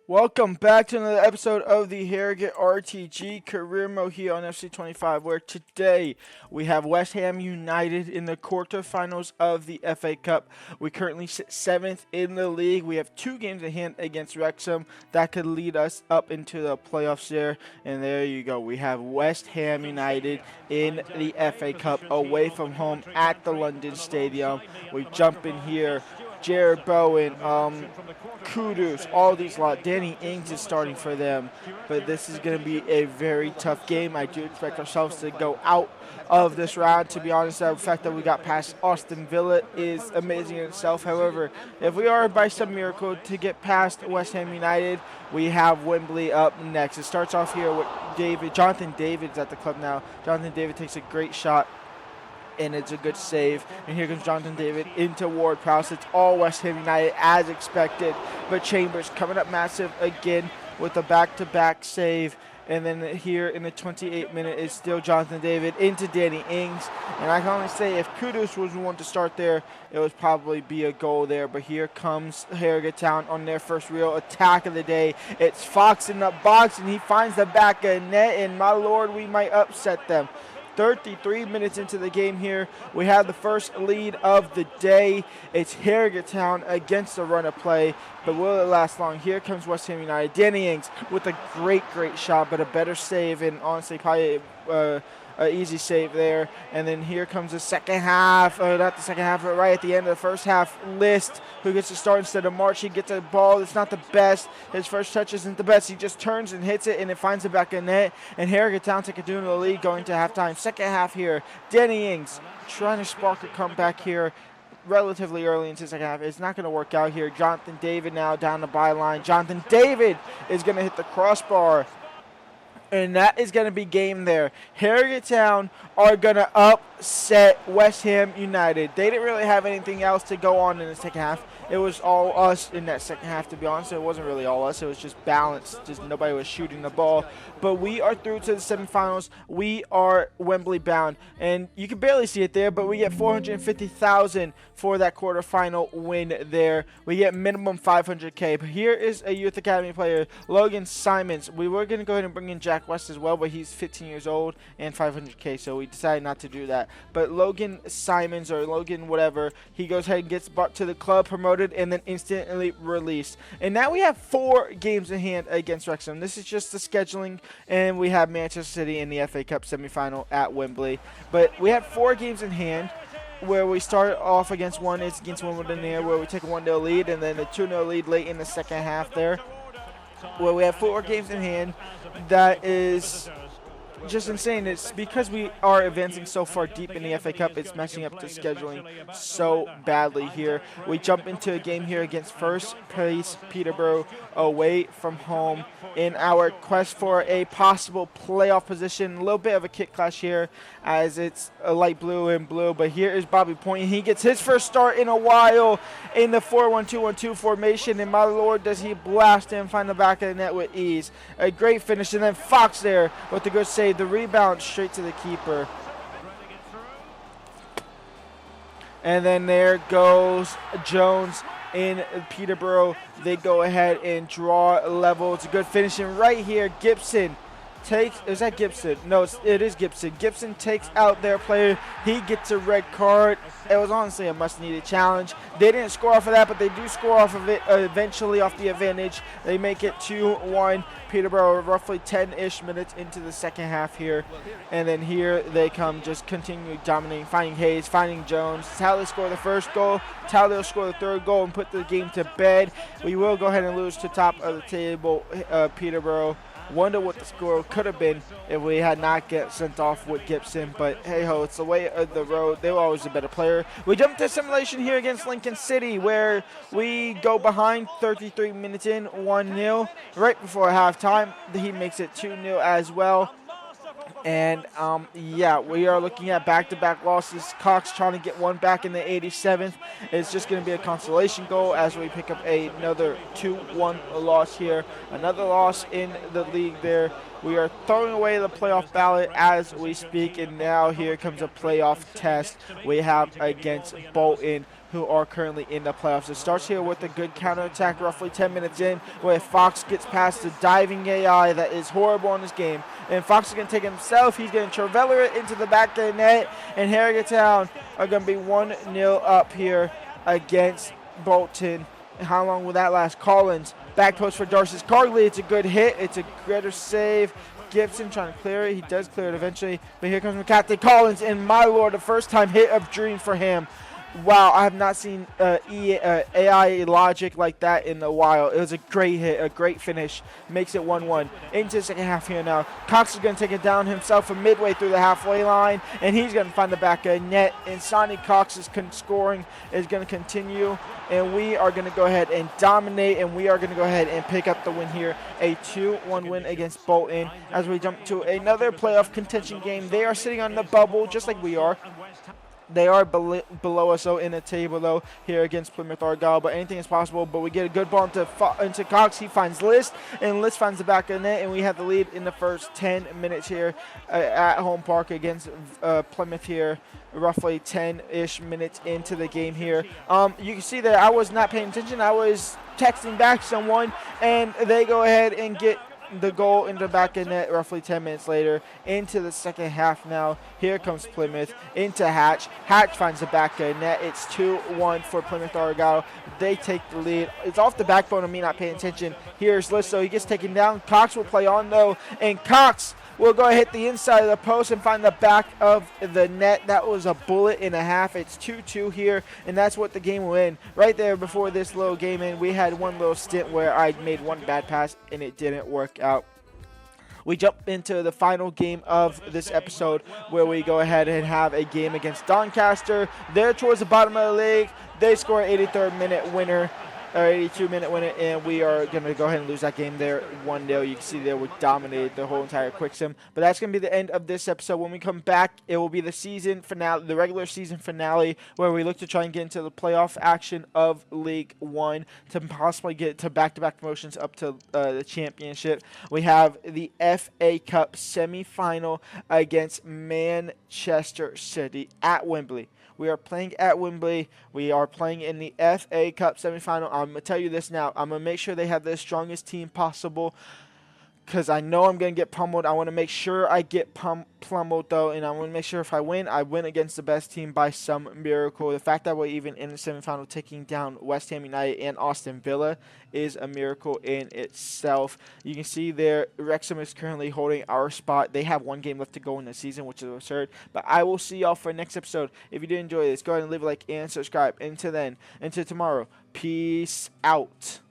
Welcome back to another episode of the Harrogate RTG Career Mode here on FC25, where today we have West Ham United in the quarterfinals of the FA Cup. We currently sit 7th in the league. We have 2 games in hand against Wrexham that could lead us up into the playoffs there. And there you go. We have West Ham United in the FA Cup away from home at the London Stadium. We jump in here. Jared Bowen, Kudus, all these lot. Danny Ings is starting for them, but this is going to be a very tough game. I do expect ourselves to go out of this round. To be honest, the fact that we got past Aston Villa is amazing in itself. However, if we are by some miracle to get past West Ham United, we have Wembley up next. It starts off here with Jonathan David's at the club now. Jonathan David takes a great shot, and it's a good save. And here comes Jonathan David into Ward-Prowse. It's all West Ham United as expected. But Chambers coming up massive again with a back-to-back save. And then here in the 28th minute is still Jonathan David into Danny Ings. And I can only say if Kudus was the one to start there, it would probably be a goal there. But here comes Harrogate Town on their first real attack of the day. It's Fox in the box, and he finds the back of net. And my lord, we might upset them. 33 minutes into the game here, we have the first lead of the day. It's Harrogate Town against the run of play, but will it last long? Here comes West Ham United. Danny Ings with a great shot, but a better save, and honestly probably an easy save there. And then here comes the second half, not the second half, but right at the end of the first half. List, who gets to start instead of March. He gets a ball. It's not the best. His first touch isn't the best. He just turns and hits it, and it finds the back of net. And Harrogate Town take a 2-0 lead going to halftime. Second half here, Danny Ings trying to spark a comeback here relatively early into the second half. It's not going to work out here. Jonathan David now down the byline. Jonathan David is going to hit the crossbar, and that is going to be game there. Harrogate Town are going to upset West Ham United. They didn't really have anything else to go on in the second half. It was all us in that second half, to be honest. It wasn't really all us. It was just balanced. Just nobody was shooting the ball. But we are through to the semifinals. We are Wembley bound. And you can barely see it there, but we get $450,000 for that quarterfinal win there. We get minimum $500K. But here is a Youth Academy player, Logan Simons. We were going to go ahead and bring in Jack West as well, but he's 15 years old and $500K, so we decided not to do that. But Logan Simons, or Logan whatever, he goes ahead and gets brought to the club, promoted, and then instantly released. And now we have 4 games in hand against Wrexham. This is just the scheduling, and we have Manchester City in the FA Cup semifinal at Wembley. But we have 4 games in hand, where we start off against one. It's against Wimbledon there, where we take a 1-0 lead, and then a 2-0 lead late in the second half there. Where we have 4 games in hand. That is just insane. It's because we are advancing so far deep in the FA Cup, it's messing up the scheduling so badly here. We jump into a game here against first place Peterborough away from home in our quest for a possible playoff position. A little bit of a kick clash here as it's a light blue and blue, but here is Bobby Point. He gets his first start in a while in the 4-1-2-1-2 formation, and my lord, does he blast and find the back of the net with ease. A great finish, and then Fox there with the good save. The rebound straight to the keeper. And then there goes Jones in Peterborough. They go ahead and draw level. It's a good finishing right here. Gibson takes, is that Gibson? No, it is Gibson. Gibson takes out their player. He gets a red card. It was honestly a must-needed challenge. They didn't score off of that, but they do score off of it eventually off the advantage. They make it 2-1. Peterborough roughly 10-ish minutes into the second half here. And then here they come, just continue dominating, finding Hayes, finding Jones. That's how they score the first goal. That's how they'll score the third goal and put the game to bed. We will go ahead and lose to top of the table, Peterborough. Wonder what the score could have been if we had not get sent off with Gibson, but hey ho, it's the way of the road. They were always a better player. We jump to simulation here against Lincoln City, where we go behind 33 minutes in, 1-0. Right before halftime, he makes it 2-0 as well. And, yeah, we are looking at back-to-back losses. Cox trying to get one back in the 87th. It's just going to be a consolation goal as we pick up another 2-1 loss here. Another loss in the league there. We are throwing away the playoff ballot as we speak, and now here comes a playoff test we have against Bolton. who are currently in the playoffs. It starts here with a good counterattack roughly 10 minutes in, where Fox gets past the diving AI that is horrible in this game. And Fox is going to take it himself. He's going to traveler it into the back of the net. And Harrogate Town are going to be 1-0 up here against Bolton. How long will that last? Collins, back post for Darcy's Cargley. It's a good hit. It's a greater save. Gibson trying to clear it. He does clear it eventually. But here comes McCarthy Collins. And my lord, the first time hit of dream for him. Wow, I have not seen AI logic like that in a while. It was a great hit, a great finish. Makes it 1-1. Into the second half here now. Cox is going to take it down himself from midway through the halfway line, and he's going to find the back of net. And Sonny Cox's scoring is going to continue, and we are going to go ahead and dominate, and we are going to go ahead and pick up the win here. A 2-1 win against Bolton as we jump to another playoff contention game. They are sitting on the bubble just like we are. They are below us, though, in the table, though, here against Plymouth Argyle. But anything is possible. But we get a good ball into Cox. He finds List, and List finds the back of the net. And we have the lead in the first 10 minutes here at home park against Plymouth here, roughly 10-ish minutes into the game here. You can see that I was not paying attention. I was texting back someone, and they go ahead and get the goal into the back of net roughly 10 minutes later. Into the second half now. Here comes Plymouth into Hatch. Hatch finds the back of net. It's 2-1 for Plymouth Argyle. They take the lead. It's off the backbone of me not paying attention. Here's Listo. He gets taken down. Cox will play on, though, and Cox will go hit the inside of the post and find the back of the net. That was a bullet and a half. It's 2-2 here, and that's what the game will end. Right there before this little game in, we had one little stint where I made one bad pass, and it didn't work out. We jump into the final game of this episode where we go ahead and have a game against Doncaster. They're towards the bottom of the league. They score an 83rd minute winner. 82-minute winner, and we are going to go ahead and lose that game there 1-0. You can see there we dominated the whole entire quick sim. But that's going to be the end of this episode. When we come back, it will be the season finale, the regular season finale, where we look to try and get into the playoff action of League One to possibly get to back-to-back promotions up to the championship. We have the FA Cup semifinal against Manchester City at Wembley. We are playing at Wembley. We are playing in the FA Cup semifinal. I'm going to tell you this now. I'm going to make sure they have the strongest team possible, because I know I'm going to get pummeled. I want to make sure I get pummeled, though, and I want to make sure if I win against the best team by some miracle. The fact that we're even in the semifinal taking down West Ham United and Aston Villa is a miracle in itself. You can see there, Wrexham is currently holding our spot. They have one game left to go in the season, which is absurd. But I will see y'all for next episode. If you did enjoy this, go ahead and leave a like and subscribe. Until then, until tomorrow, peace out.